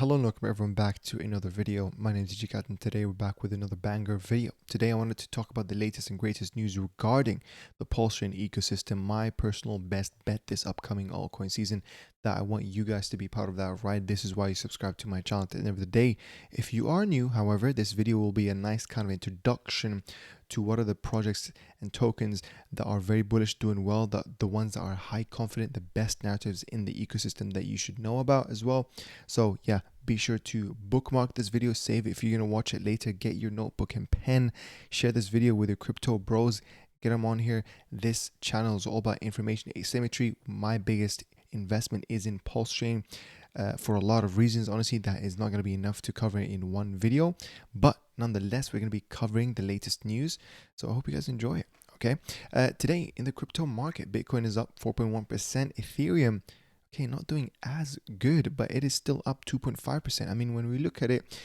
Hello and welcome everyone back to another video. My name is Jikat and today we're back with another banger video. Today I wanted to talk about the latest and greatest news regarding the Pulsechain ecosystem, my personal best bet this upcoming altcoin season that I want you guys to be part of that, right? This is why you subscribe to my channel at the end of the day. If you are new, however, this video will be a nice kind of introduction to what are the projects and tokens that are very bullish, doing well, the ones that are high confident, the best narratives in the ecosystem that you should know about as well. So yeah, be sure to bookmark this video, save it. If you're going to watch it later, get your notebook and pen, share this video with your crypto bros, get them on here. This channel is all about information asymmetry. My biggest investment is in Pulsechain for a lot of reasons. Honestly, that is not going to be enough to cover in one video, but nonetheless, we're going to be covering the latest news. So I hope you guys enjoy it. Okay. Today in the crypto market, Bitcoin is up 4.1%. Ethereum, okay, not doing as good, but it is still up 2.5%. I mean, when we look at it,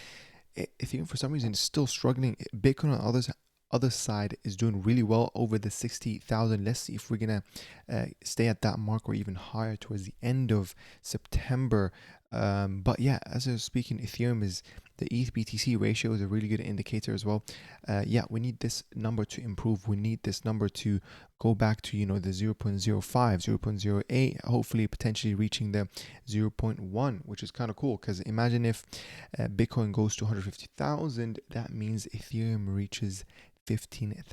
Ethereum for some reason is still struggling. Bitcoin on the other side is doing really well over the 60,000. Let's see if we're gonna stay at that mark or even higher towards the end of September. But yeah, as I was speaking, Ethereum is the ETH-BTC ratio is a really good indicator as well. Yeah, we need this number to improve. We need this number to go back to, the 0.05, 0.08, hopefully potentially reaching the 0.1, which is kind of cool because imagine if Bitcoin goes to 150,000, that means Ethereum reaches $15,000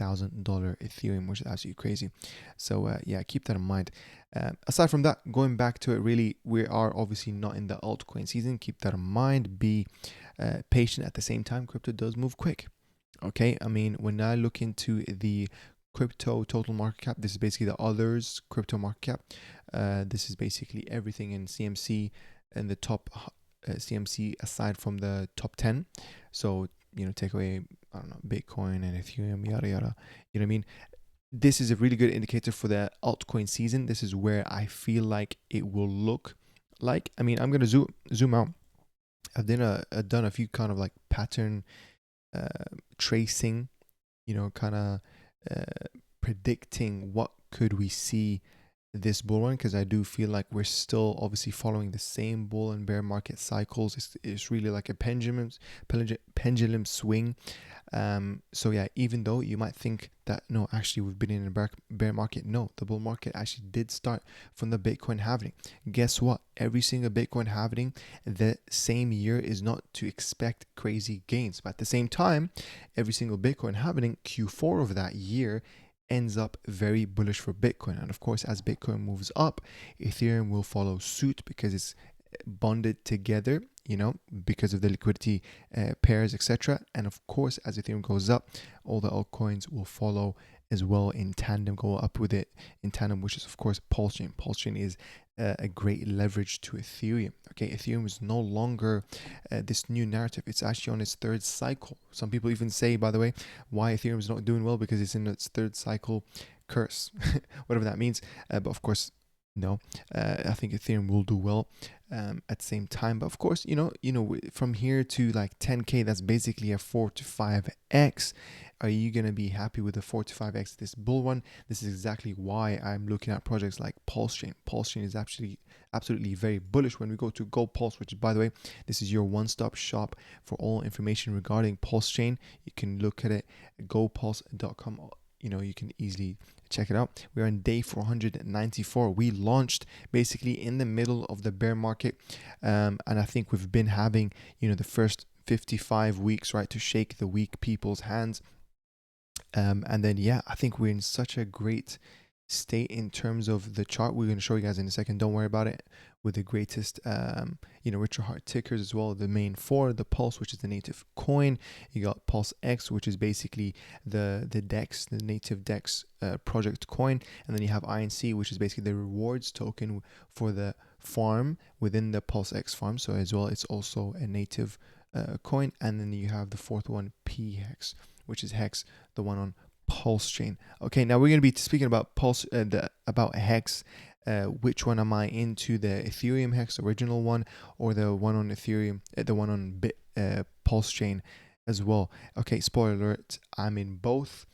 Ethereum, which is absolutely crazy. So yeah, keep that in mind. Aside from that, going back to it, really, we are obviously not in the altcoin season. Keep that in mind. Be patient at the same time. Crypto does move quick. Okay, I mean, when I look into the crypto total market cap, this is basically the others crypto market cap. This is basically everything in CMC and the top CMC aside from the top 10. So take away, I don't know, Bitcoin and Ethereum, yada yada. You know what I mean? This is a really good indicator for the altcoin season. This is where I feel like it will look like. I mean, I'm gonna zoom out. I've done a few kind of like pattern tracing, kind of predicting what could we see this bull run, because I do feel like we're still obviously following the same bull and bear market cycles. It's really like a pendulum swing. So yeah, even though you might think that no, actually we've been in a bear market, no, the bull market actually did start from the Bitcoin halving. Guess what? Every single Bitcoin halving the same year is not to expect crazy gains, but at the same time, every single Bitcoin halving Q4 of that year ends up very bullish for Bitcoin. And of course, as Bitcoin moves up, Ethereum will follow suit because it's bonded together, because of the liquidity pairs, etc. And of course, as Ethereum goes up, all the altcoins will follow as well in tandem, go up with it in tandem, which is of course Pulsechain. Pulsechain is a great leverage to Ethereum. Okay, Ethereum is no longer this new narrative. It's actually on its third cycle. Some people even say, by the way, why Ethereum is not doing well, because it's in its third cycle curse, whatever that means. But of course, no, I think Ethereum will do well at the same time. But of course, from here to like 10K, that's basically a 4 to 5x. Are you going to be happy with the 4 to 5x this bull run? This is exactly why I'm looking at projects like Pulsechain. Pulsechain is absolutely very bullish. When we go to Gold Pulse, which by the way, this is your one-stop shop for all information regarding Pulsechain. You can look at it at goldpulse.com. You can easily check it out. We're on day 494. We launched basically in the middle of the bear market, and I think we've been having the first 55 weeks, right, to shake the weak people's hands. And then yeah, I think we're in such a great state in terms of the chart. We're going to show you guys in a second, don't worry about it, with the greatest richer heart tickers as well. The main four, the Pulse, which is the native coin. You got Pulse X, which is basically the DEX, the native DEX project coin. And then you have INC, which is basically the rewards token for the farm within the Pulse X farm. So as well, it's also a native coin. And then you have the fourth one, PHEX, which is Hex, the one on Pulsechain. Okay, now we're going to be speaking about about Hex. Which one am I into, the Ethereum Hex original one, or the one on Ethereum, the one on Pulsechain as well? Okay, spoiler alert, I'm in both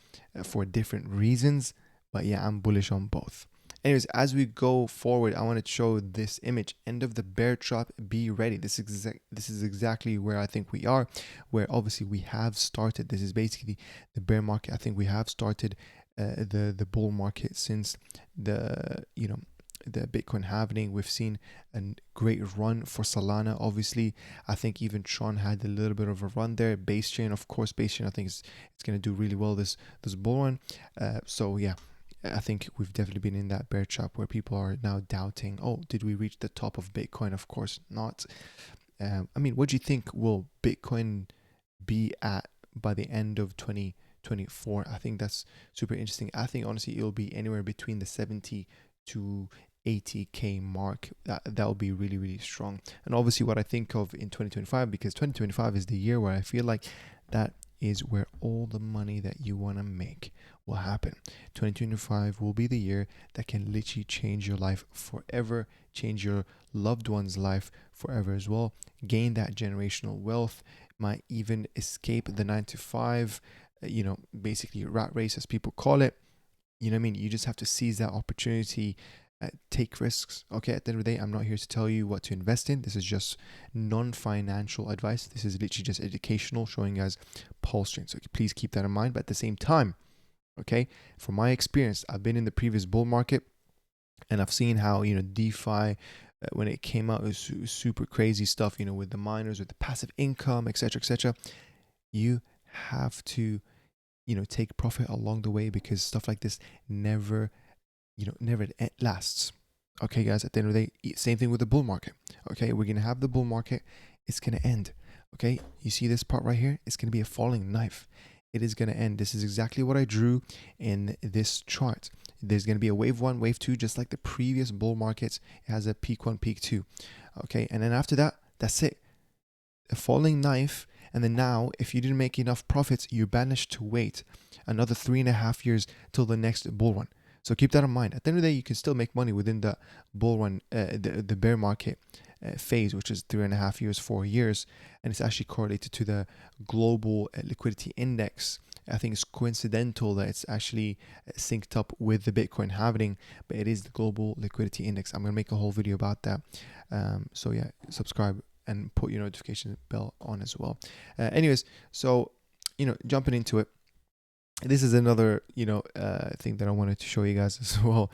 for different reasons, but yeah, I'm bullish on both. Anyways, as we go forward, I want to show this image. End of the bear trap. Be ready. This is exactly where I think we are, where obviously we have started. This is basically the bear market. I think we have started the bull market since the the Bitcoin halving. We've seen a great run for Solana. Obviously, I think even Tron had a little bit of a run there. Base chain, of course, base chain. I think it's going to do really well this bull run. So yeah, I think we've definitely been in that bear trap where people are now doubting, oh, did we reach the top of Bitcoin? Of course not. I mean, what do you think will Bitcoin be at by the end of 2024? I think that's super interesting. I think honestly it'll be anywhere between the 70 to 80k mark. That will be really, really strong. And obviously what I think of in 2025, because 2025 is the year where I feel like that is where all the money that you want to make will happen. 2025 will be the year that can literally change your life forever, change your loved one's life forever as well, gain that generational wealth, might even escape the 9 to 5, basically rat race as people call it. You know what I mean? You just have to seize that opportunity, take risks. Okay, at the end of the day, I'm not here to tell you what to invest in. This is just non-financial advice. This is literally just educational, showing you guys Pulsechain. So please keep that in mind. But at the same time, okay, from my experience, I've been in the previous bull market and I've seen how, DeFi, when it came out, it was super crazy stuff, with the miners, with the passive income, etc. You have to take profit along the way, because stuff like this never lasts. Okay, guys, at the end of the day, same thing with the bull market. Okay, we're gonna have the bull market, it's gonna end. Okay, you see this part right here? It's gonna be a falling knife. It is gonna end. This is exactly what I drew in this chart. There's gonna be a wave 1, wave 2, just like the previous bull markets. It has a peak 1, peak 2. Okay, and then after that, that's it. A falling knife. And then now, if you didn't make enough profits, you're banished to wait another 3.5 years till the next bull run. So keep that in mind. At the end of the day, you can still make money within the bull run, the bear market phase, which is 3.5 years, 4 years. And it's actually correlated to the global liquidity index. I think it's coincidental that it's actually synced up with the Bitcoin halving, but it is the global liquidity index. I'm going to make a whole video about that. So yeah, subscribe and put your notification bell on as well. Anyways, so, jumping into it, this is another, thing that I wanted to show you guys as well.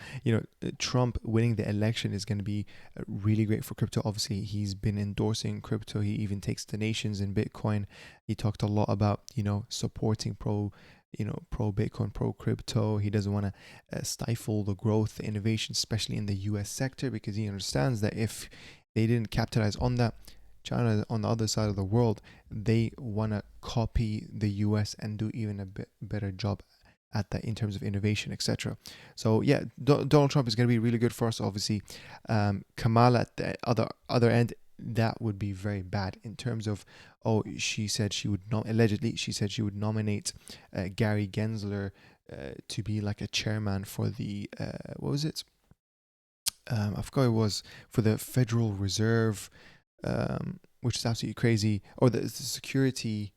Trump winning the election is going to be really great for crypto. Obviously, he's been endorsing crypto. He even takes donations in Bitcoin. He talked a lot about, supporting pro Bitcoin, pro crypto. He doesn't want to stifle the growth, the innovation, especially in the US sector, because he understands that if they didn't capitalize on that, China on the other side of the world, they want to copy the US and do even a bit better job at that in terms of innovation, etc. So yeah, Donald Trump is going to be really good for us. Obviously, Kamala at the other end, that would be very bad in terms of, she said she would not, allegedly she said she would nominate Gary Gensler to be like a chairman for the what was it? I forgot it was for the Federal Reserve. Which is absolutely crazy, or the security,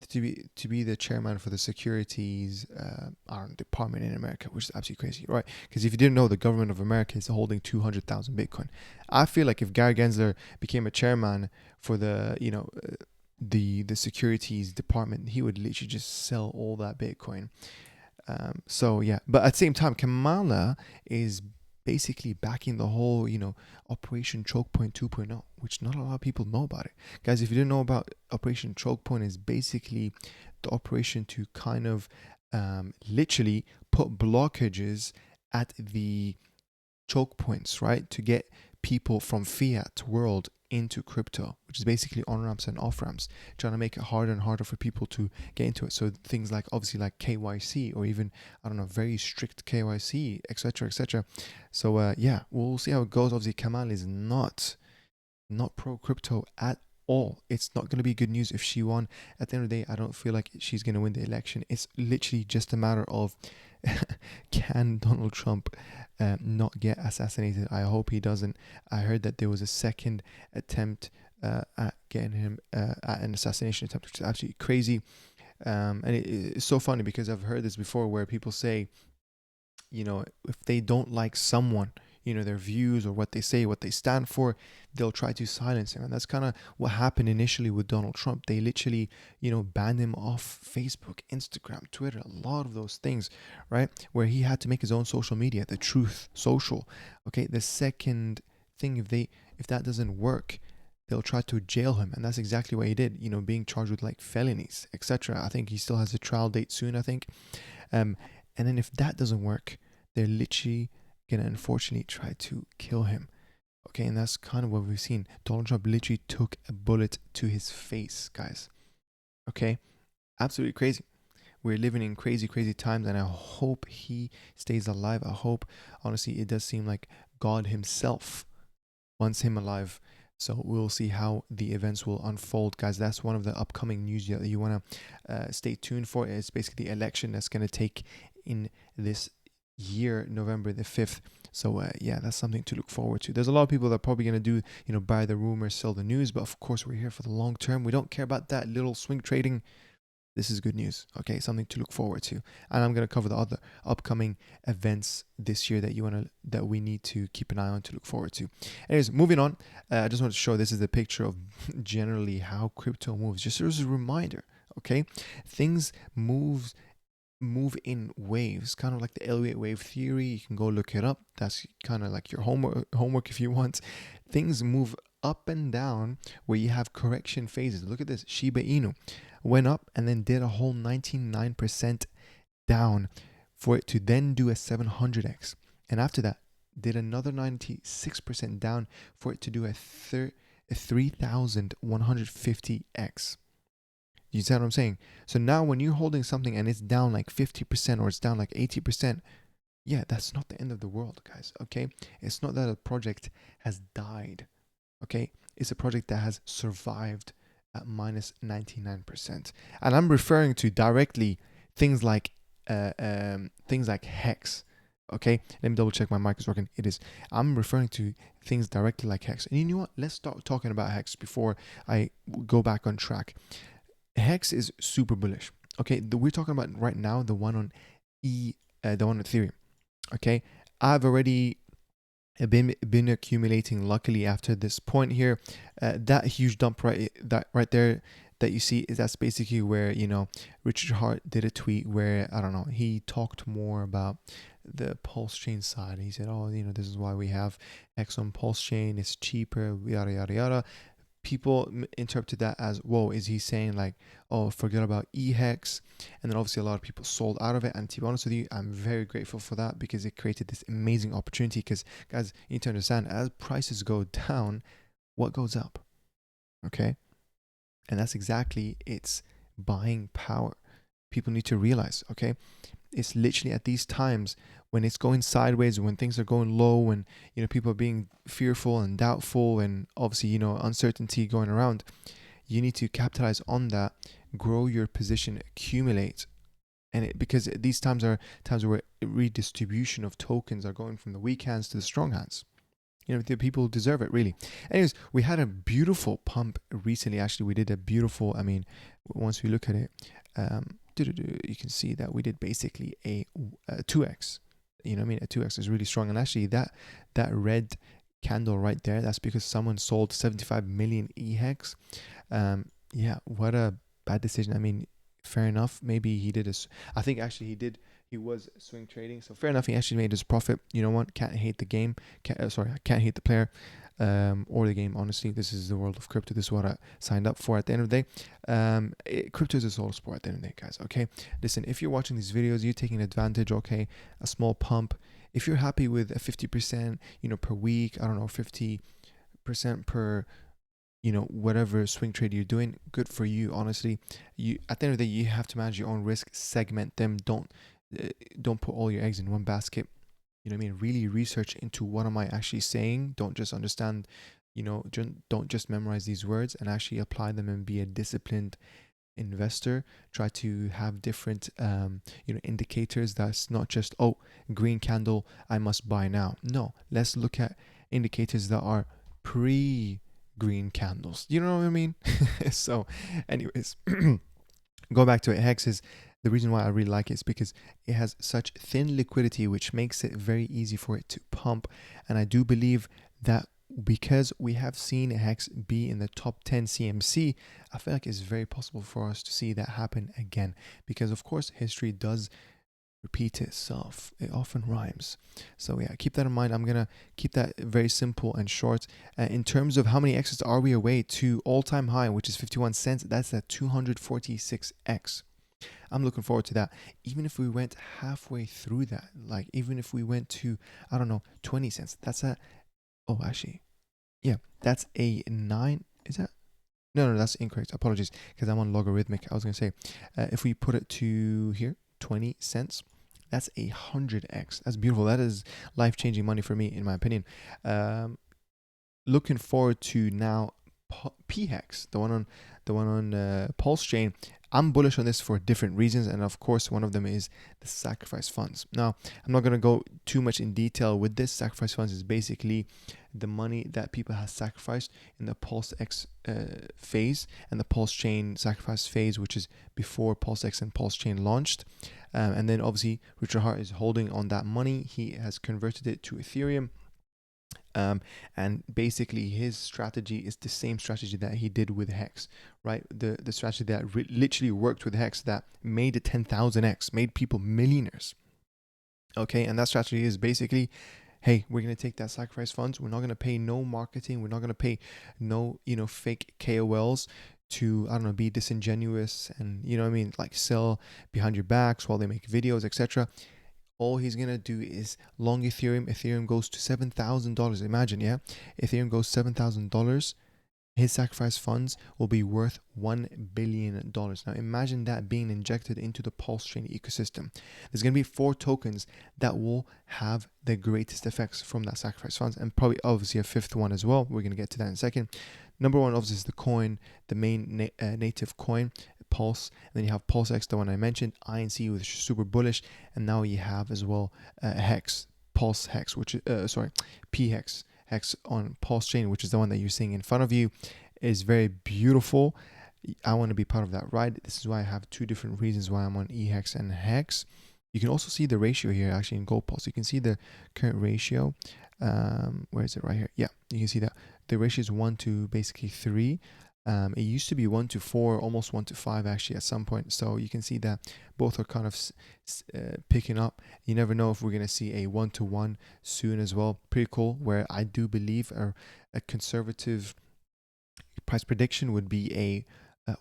to be the chairman for the securities department in America, which is absolutely crazy, right? Because if you didn't know, the government of America is holding 200,000 Bitcoin. I feel like if Gary Gensler became a chairman for the the securities department, he would literally just sell all that Bitcoin. So yeah, but at the same time, Kamala is basically backing the whole, Operation Choke Point 2.0, which not a lot of people know about it. Guys, if you didn't know about Operation Choke Point, is basically the operation to kind of literally put blockages at the choke points, right? To get people from fiat world into crypto, which is basically on ramps and off ramps, trying to make it harder and harder for people to get into it. So things like, obviously, like KYC, or even, I don't know, very strict KYC, etc. So yeah, we'll see how it goes. Obviously, Kamal is not pro crypto at all. It's not going to be good news if she won. At the end of the day, I don't feel like she's going to win the election. It's literally just a matter of can Donald Trump not get assassinated? I hope he doesn't. I heard that there was a second attempt at getting him at an assassination attempt, which is absolutely crazy. And it's so funny because I've heard this before, where people say if they don't like someone, their views or what they say, what they stand for, they'll try to silence him. And that's kind of what happened initially with Donald Trump. They literally, banned him off Facebook, Instagram, Twitter, a lot of those things, right? Where he had to make his own social media, the Truth Social. Okay. The second thing, if that doesn't work, they'll try to jail him. And that's exactly what he did, being charged with like felonies, etc. I think he still has a trial date soon, I think. And then if that doesn't work, they're literally gonna unfortunately try to kill him. Okay, and that's kind of what we've seen. Donald Trump literally took a bullet to his face, guys. Okay, absolutely crazy. We're living in crazy, crazy times, and I hope he stays alive. I hope, honestly, it does seem like God himself wants him alive. So we'll see how the events will unfold, guys. That's one of the upcoming news that you want to stay tuned for. It's basically the election that's going to take in this year, November the 5th. So yeah, that's something to look forward to. There's a lot of people that are probably going to do, buy the rumors, sell the news. But of course, we're here for the long term. We don't care about that little swing trading. This is good news. Okay, something to look forward to. And I'm going to cover the other upcoming events this year that we need to keep an eye on, to look forward to. Anyways, moving on. I just want to show, this is the picture of generally how crypto moves. Just as a reminder, okay? Things move in waves, kind of like the Elliott wave theory. You can go look it up. That's kind of like your homework if you want. Things move up and down where you have correction phases. Look at this. Shiba Inu went up and then did a whole 99% down for it to then do a 700x. And after that, did another 96% down for it to do a 3150x. You see what I'm saying? So now when you're holding something and it's down like 50% or it's down like 80%, yeah, that's not the end of the world, guys, okay? It's not that a project has died, okay? It's a project that has survived at minus 99%. And I'm referring to directly things like Hex, okay? Let me double check my mic is working. It is. I'm referring to things directly like Hex. And you know what? Let's start talking about Hex before I go back on track. Hex is super bullish. Okay, we're talking about right now the one on the one on Ethereum. Okay, I've already been accumulating. Luckily, after this point here, that huge dump right there that you see that's basically where Richard Hart did a tweet where he talked more about the Pulsechain side. He said, oh, this is why we have X on Pulsechain. It's cheaper. Yada yada yada. People interpreted that as, whoa, is he saying like, oh, forget about EHEX? And then obviously a lot of people sold out of it. And to be honest with you, I'm very grateful for that, because it created this amazing opportunity. Because guys, you need to understand, as prices go down, what goes up? Okay. And that's exactly its buying power. People need to realize, okay, it's literally at these times when it's going sideways, when things are going low, and people are being fearful and doubtful, and obviously uncertainty going around, you need to capitalize on that, grow your position, accumulate. And because these times are times where redistribution of tokens are going from the weak hands to the strong hands. The people deserve it, really. Anyways, we had a beautiful pump recently. Actually, we did a beautiful, once we look at it, you can see that we did basically a 2x. A 2x is really strong. And actually that red candle right there, that's because someone sold 75 million EHEX. Yeah, what a bad decision. Fair enough. Maybe he did I think actually he was swing trading. So fair enough. He actually made his profit. You know what? Can't hate the game. I can't hate the player. Or the game. Honestly, this is the world of crypto. This is what I signed up for at the end of the day. Crypto is a solo sport at the end of the day, guys. Okay, listen, if you're watching these videos, you're taking advantage. Okay, a small pump. If you're happy with a 50%, per week, 50% per, whatever swing trade you're doing, good for you. Honestly, at the end of the day, you have to manage your own risk, segment them. Don't put all your eggs in one basket. Really research into what am I actually saying. Don't just understand, don't just memorize these words, and actually apply them and be a disciplined investor. Try to have different, indicators. That's not just, oh, green candle, I must buy now. No, let's look at indicators that are pre-green candles. You know what I mean? So anyways, go back to it. Hex is the reason why I really like it is because it has such thin liquidity, which makes it very easy for it to pump. And I do believe that because we have seen Hex be in the top 10 CMC, I feel like it's very possible for us to see that happen again. Because of course, history does repeat itself. It often rhymes. So yeah, keep that in mind. I'm gonna keep that very simple and short. In terms of how many X's are we away to all-time high, which is 51 cents, that's at 246X. I'm looking forward to that. Even if we went halfway through that, like even if we went to, I don't know, 20 cents, that's a, oh, actually, yeah, that's a 9. Is that? No, that's incorrect. Apologies, because I'm on logarithmic. I was going to say, if we put it to here, 20 cents, that's 100x. That's beautiful. That is life-changing money for me, in my opinion. Looking forward to now PHEX, the one on Pulsechain. I'm bullish on this for different reasons, and of course one of them is the sacrifice funds. Now, I'm not going to go too much in detail with this. Sacrifice funds is basically the money that people have sacrificed in the PulseX phase and the Pulsechain sacrifice phase, which is before PulseX and Pulsechain launched. And then obviously Richard Hart is holding on that money. He has converted it to Ethereum. And basically his strategy is the same strategy that he did with Hex, right? The strategy that literally worked with Hex, that made it 10,000x, made people millionaires. Okay, and that strategy is basically, hey, we're going to take that sacrifice funds. We're not going to pay no marketing. We're not going to pay no, fake KOLs to, I don't know, be disingenuous and, like sell behind your backs while they make videos, etc. All he's going to do is long Ethereum. Ethereum goes to $7,000. Imagine, yeah? Ethereum goes $7,000. His sacrifice funds will be worth $1 billion. Now imagine that being injected into the Pulsechain ecosystem. There's going to be 4 tokens that will have the greatest effects from that sacrifice funds, and probably obviously a 5th one as well. We're going to get to that in a second. Number 1 obviously is the coin, the main native coin, Pulse. And then you have PulseX, the one I mentioned, INC, which is super bullish, and now you have as well Hex, Pulse Hex, which is PHEX. Hex on Pulsechain, which is the one that you're seeing in front of you, is very beautiful. I want to be part of that ride. This is why I have 2 different reasons why I'm on EHEX and Hex. You can also see the ratio here actually in Gold Pulse. You can see the current ratio. Where is it? Right here. Yeah, you can see that the ratio is 1 to basically 3. It used to be 1 to 4, almost 1 to 5 actually at some point. So you can see that both are kind of picking up. You never know if we're going to see a 1-to-1 soon as well. Pretty cool, where I do believe a conservative price prediction would be a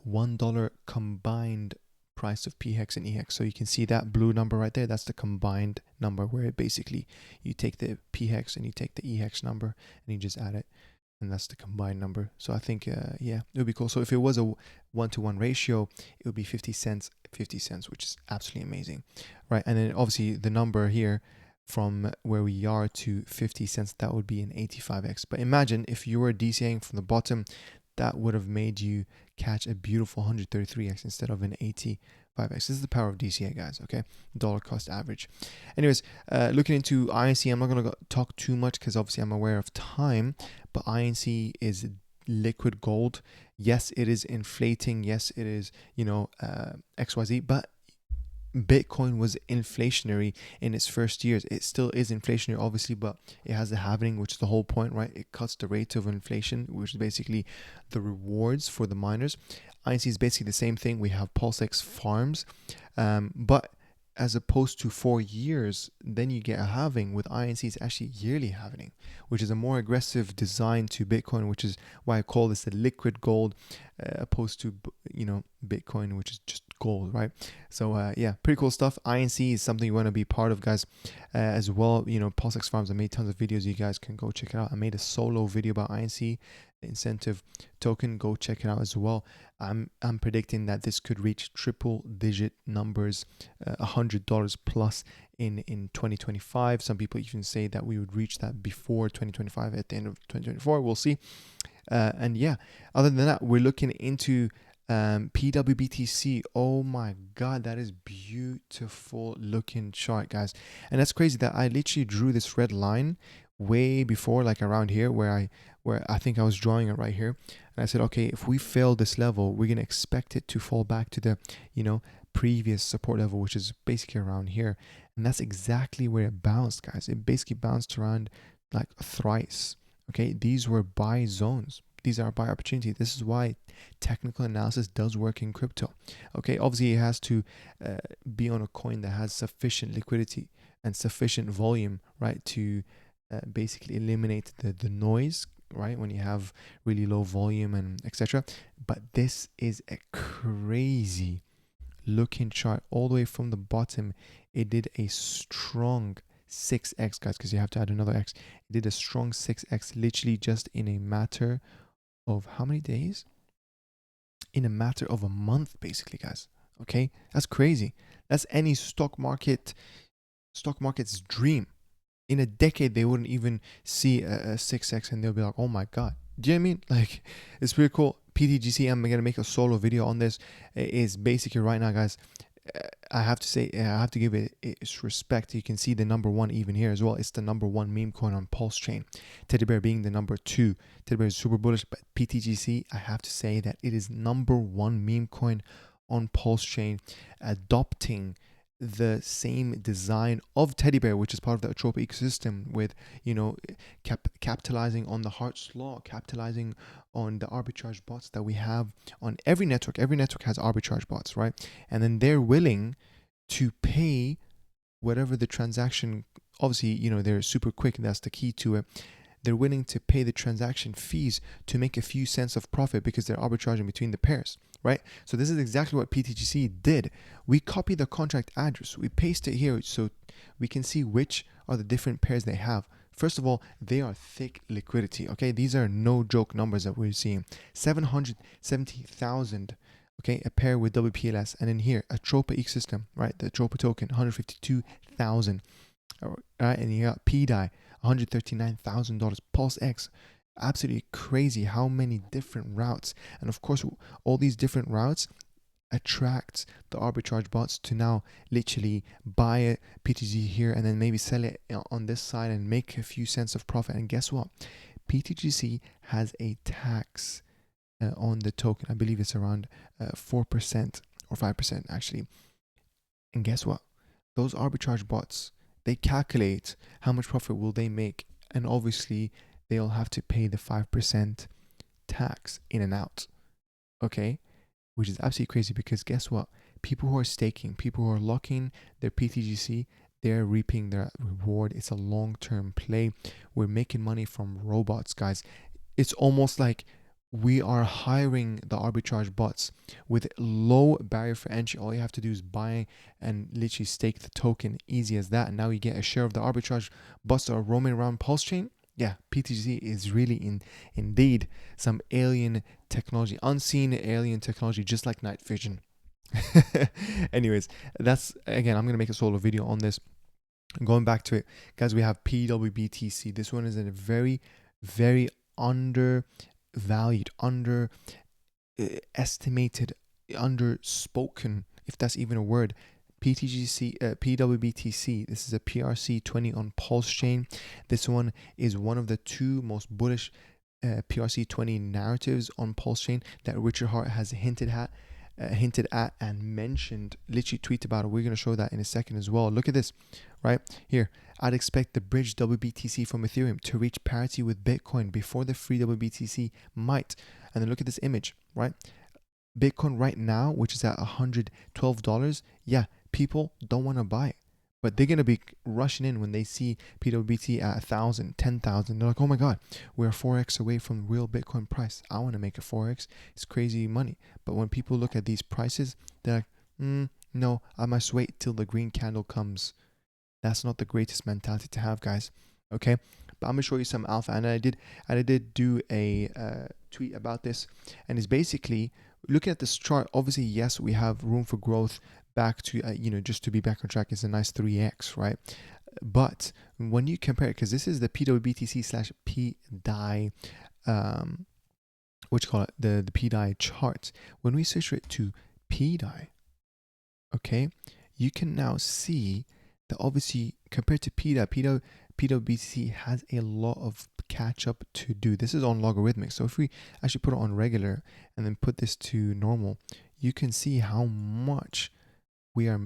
$1 combined price of PHEX and EHEX. So you can see that blue number right there. That's the combined number, where basically you take the PHEX and you take the EHEX number and you just add it. And that's the combined number. So I think, yeah, it would be cool. So if it was a 1-to-1 ratio, it would be 50 cents, which is absolutely amazing, right? And then obviously the number here from where we are to 50 cents, that would be an 85x. But imagine if you were DCAing from the bottom, that would have made you catch a beautiful 133x instead of an 85x. This is the power of DCA, guys, okay? Dollar cost average. Anyways, looking into INC, I'm not going to talk too much because obviously I'm aware of time, but INC is liquid gold. Yes, it is inflating. Yes, it is, XYZ, but Bitcoin was inflationary in its first years. It still is inflationary, obviously, but it has the halving, which is the whole point, right? It cuts the rate of inflation, which is basically the rewards for the miners. INC is basically the same thing. We have PulseX farms, but as opposed to 4 years, then you get a halving. With INC, it's actually yearly halving, which is a more aggressive design to Bitcoin, which is why I call this a liquid gold, opposed to, Bitcoin, which is just gold, right? So yeah, pretty cool stuff. INC is something you want to be part of, guys, as well. PulseX farms, I made tons of videos. You guys can go check it out. I made a solo video about INC incentive token. Go check it out as well. I'm predicting that this could reach triple digit numbers, $100 plus in 2025. Some people even say that we would reach that before 2025, at the end of 2024. We'll see. And yeah, other than that, we're looking into Pbtc. Oh my god, that is beautiful looking chart, guys. And that's crazy that I literally drew this red line way before, like around here, where I think I was drawing it right here, and I said, okay, if we fail this level, we're gonna expect it to fall back to the previous support level, which is basically around here. And that's exactly where it bounced, guys. It basically bounced around like thrice. Okay, these were buy zones. These are buy opportunity. This is why technical analysis does work in crypto. Okay, obviously it has to be on a coin that has sufficient liquidity and sufficient volume, right, to basically eliminate the noise, right, when you have really low volume and etc. But this is a crazy looking chart. All the way from the bottom, it did a strong 6x, guys, because you have to add another x. It did a strong 6x literally just in a matter of how many days? In a matter of a month, basically, guys. Okay, that's crazy. That's any stock market's dream. In a decade, they wouldn't even see a 6x and they'll be like, oh my god. Do you know what I mean? Like, it's pretty cool. PDGC, I'm gonna make a solo video on this. It is basically right now, guys, I have to say, I have to give it its respect. You can see the number one even here as well. It's the number one meme coin on Pulsechain. Teddy Bear being the number two. Teddy Bear is super bullish, but PTGC, I have to say that it is number one meme coin on Pulsechain, adopting the same design of Teddy Bear, which is part of the ATROPA ecosystem, with, you know, capitalizing on the Hart's law, capitalizing on the arbitrage bots that we have on every network. Every network has arbitrage bots, right? And then they're willing to pay whatever the transaction, obviously, you know, they're super quick, and that's the key to it. They're willing to pay the transaction fees to make a few cents of profit because they're arbitraging between the pairs, right? So this is exactly what PTGC did. We copy the contract address, we paste it here so we can see which are the different pairs they have. First of all, they are thick liquidity, okay? These are no joke numbers that we're seeing. 770,000, okay, a pair with WPLS. And in here, ATROPA ecosystem, right? The ATROPA token, 152,000. All right, and you got PDAI, $139,000. PulseX, absolutely crazy how many different routes. And of course, all these different routes attract the arbitrage bots to now literally buy a PTG here and then maybe sell it on this side and make a few cents of profit. And guess what? PTGC has a tax on the token. I believe it's around 4% or 5% actually. And guess what? Those arbitrage bots, they calculate how much profit will they make, and obviously they'll have to pay the 5% tax in and out, okay? Which is absolutely crazy, because guess what? People who are staking, people who are locking their PTGC, they're reaping their reward. It's a long-term play. We're making money from robots, guys. It's almost like we are hiring the arbitrage bots with low barrier for entry. All you have to do is buy and literally stake the token, easy as that. And now you get a share of the arbitrage bots that are roaming around Pulsechain. Yeah, PTGC is really indeed some alien technology, unseen alien technology, just like night vision. Anyways, that's, again, I'm gonna make a solo video on this. Going back to it, guys, we have Pbtc. This one is a very, very undervalued, estimated, underspoken, if that's even a word. Pbtc. This is a PRC20 on Pulsechain. This one is one of the two most bullish PRC20 narratives on Pulsechain that Richard Hart has hinted at and mentioned, literally tweeted about it. We're going to show that in a second as well. Look at this right here. I'd expect the bridge WBTC from Ethereum to reach parity with Bitcoin before the free WBTC might. And then look at this image, right? Bitcoin right now, which is at $112. Yeah, people don't want to buy it, but they're going to be rushing in when they see PWBT at 1,000, 10,000. They're like, oh my God, we're 4x away from real Bitcoin price. I want to make a 4x. It's crazy money. But when people look at these prices, they're like, no, I must wait till the green candle comes. That's not the greatest mentality to have, guys. Okay, but I'm gonna show you some alpha, and I did do a tweet about this, and it's basically looking at this chart. Obviously, yes, we have room for growth back to just to be back on track. Is a nice 3x, right? But when you compare it, because this is the PWBTC slash PDAI, what you call it, the PDAI chart. When we switch it to PDAI, okay, you can now see that obviously compared to PWBTC has a lot of catch up to do. This is on logarithmic. So if we actually put it on regular and then put this to normal, you can see how much we are,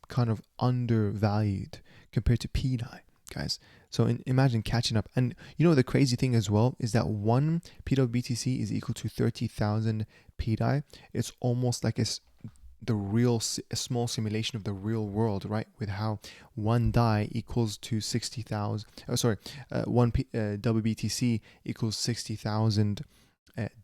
kind of undervalued compared to PDAI, guys. So imagine catching up. And the crazy thing as well is that one Pbtc is equal to 30,000 PDAI. It's almost like a small simulation of the real world, right? With how one DAI equals to 60,000. Oh, sorry, WBTC equals 60,000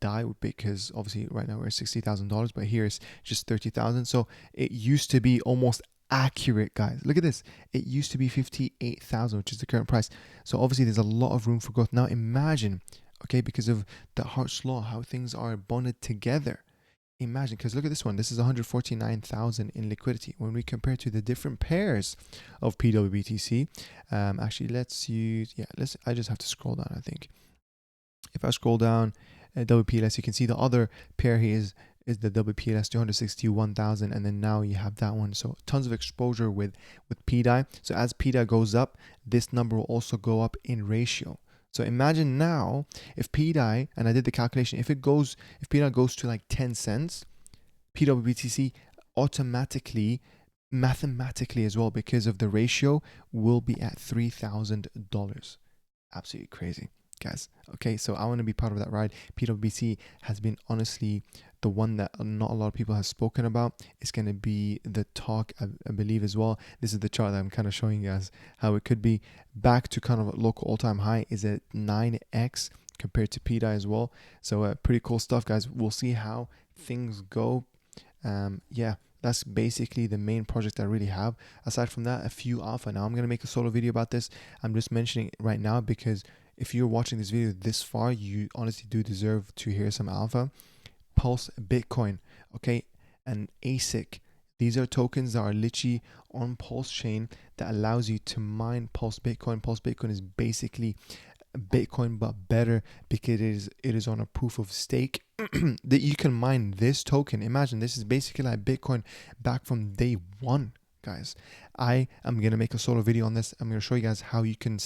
DAI, because obviously right now we're at $60,000, but here it's just 30,000. So it used to be almost accurate, guys. Look at this. It used to be 58,000, which is the current price. So obviously there's a lot of room for growth. Now imagine, okay, because of the Hart's law, how things are bonded together. Imagine, because look at this one. This is 149,000 in liquidity. When we compare to the different pairs of PWBTC, actually, I just have to scroll down, I think. If I scroll down, WPLS, you can see the other pair here is the WPLS 261,000, and then now you have that one. So tons of exposure with PDAI. So as PDAI goes up, this number will also go up in ratio. So imagine now if PDAI, and I did the calculation, if PDAI goes to like 10 cents, PWBTC automatically, mathematically as well, because of the ratio, will be at $3,000. Absolutely crazy, guys. Okay, so I want to be part of that ride. PwBTC has been honestly the one that not a lot of people have spoken about. It's going to be the talk, I believe, as well. This is the chart that I'm kind of showing you guys how it could be. Back to kind of a local all-time high is at 9x compared to PDAI as well. So pretty cool stuff, guys. We'll see how things go. Yeah, that's basically the main project I really have. Aside from that, a few alpha. Now I'm going to make a solo video about this. I'm just mentioning it right now because if you're watching this video this far, you honestly do deserve to hear some alpha. Pulse Bitcoin, okay, and ASIC. These are tokens that are literally on Pulsechain that allows you to mine Pulse Bitcoin. Pulse Bitcoin is basically Bitcoin but better because it is on a proof of stake that you can mine this token. Imagine this is basically like Bitcoin back from day one, guys. I am going to make a solo video on this. I'm going to show you guys how you can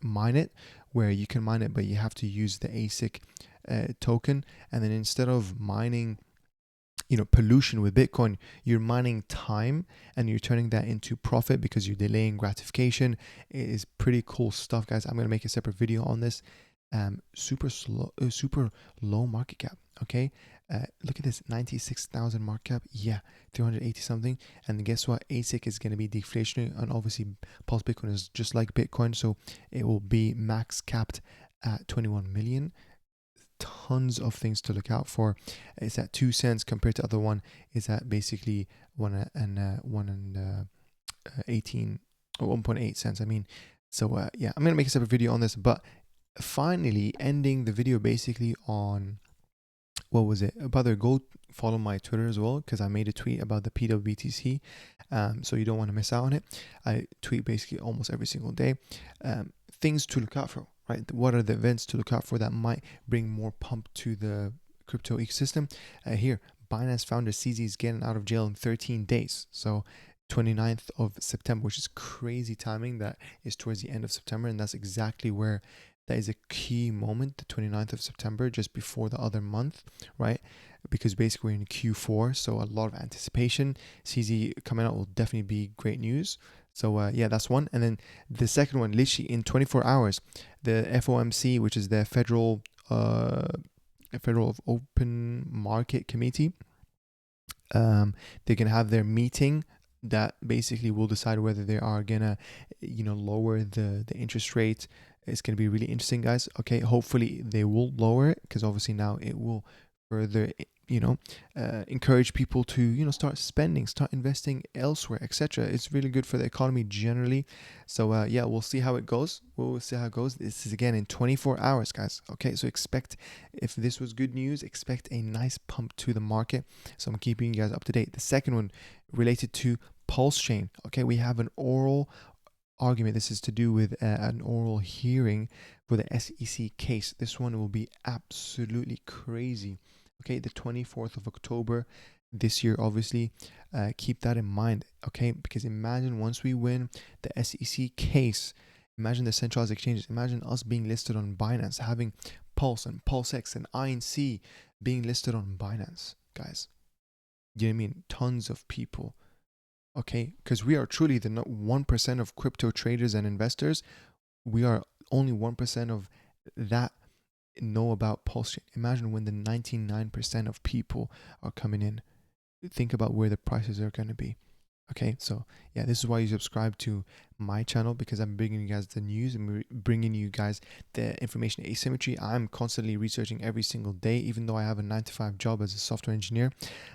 mine it, where you can mine it, but you have to use the ASIC token. And then instead of mining pollution with Bitcoin, you're mining time and you're turning that into profit because you're delaying gratification. It is pretty cool stuff, guys. I'm going to make a separate video on this. Super low market cap. Okay, look at this, 96,000 market cap. Yeah, 380 something. And guess what? ASIC is going to be deflationary, and obviously Pulse Bitcoin is just like Bitcoin, so it will be max capped at 21 million. Tons of things to look out for. It's at 2 cents compared to other one is at basically 1.18 or 1.8 cents. I mean, so yeah, I'm gonna make a separate video on this. But finally, ending the video basically on what was it? By the way, go follow my Twitter as well, because I made a tweet about the PWBTC, so you don't want to miss out on it. I tweet basically almost every single day. Things to look out for. Right? What are the events to look out for that might bring more pump to the crypto ecosystem? Here, Binance founder CZ is getting out of jail in 13 days. So 29th of September, which is crazy timing. That is towards the end of September. And that's exactly where that is a key moment, the 29th of September, just before the other month, right? Because basically we're in Q4. So a lot of anticipation. CZ coming out will definitely be great news. So yeah, that's one. And then the second one, literally in 24 hours, the FOMC, which is the Federal Open Market Committee, they can have their meeting that basically will decide whether they are gonna, lower the interest rate. It's gonna be really interesting, guys. Okay, hopefully they will lower it, because obviously now it will further encourage people to start spending, start investing elsewhere, etc. It's really good for the economy generally. So yeah, we'll see how it goes. This is again in 24 hours, guys. Okay, so expect, if this was good news, expect a nice pump to the market. So I'm keeping you guys up to date. The second one related to Pulsechain. Okay, we have an oral argument. This is to do with an oral hearing for the SEC case. This one will be absolutely crazy. Okay, the 24th of October this year, obviously. Keep that in mind, okay? Because imagine once we win the SEC case, imagine the centralized exchanges, imagine us being listed on Binance, having Pulse and PulseX and INC being listed on Binance, guys. You know what I mean? Tons of people. Okay, because we are truly the 1% of crypto traders and investors. We are only 1% of that know about Pulsechain. Imagine when the 99% of people are coming in. Think about where the prices are going to be. Okay, so yeah, this is why you subscribe to my channel, because I'm bringing you guys the news and bringing you guys the information asymmetry. I'm constantly researching every single day, even though I have a 9-to-5 job as a software engineer.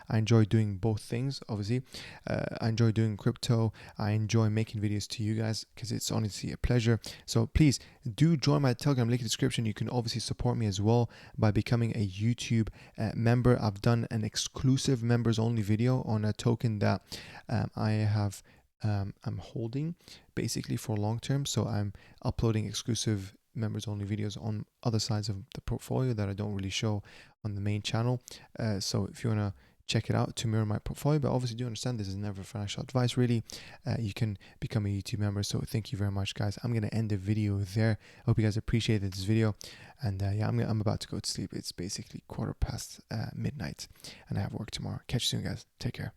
I enjoy doing both things, obviously. I enjoy doing crypto. I enjoy making videos to you guys because it's honestly a pleasure. So please do join my Telegram link in the description. You can obviously support me as well by becoming a YouTube member. I've done an exclusive members only video on a token that I'm holding basically for long term. So I'm uploading exclusive members only videos on other sides of the portfolio that I don't really show on the main channel. So if you want to check it out to mirror my portfolio, but obviously do understand this is never financial advice really, you can become a YouTube member. So thank you very much, guys. I'm gonna end the video there. I hope you guys appreciated this video, and yeah, I'm about to go to sleep. It's basically 1:15 midnight and I have work tomorrow. Catch you soon, guys. Take care.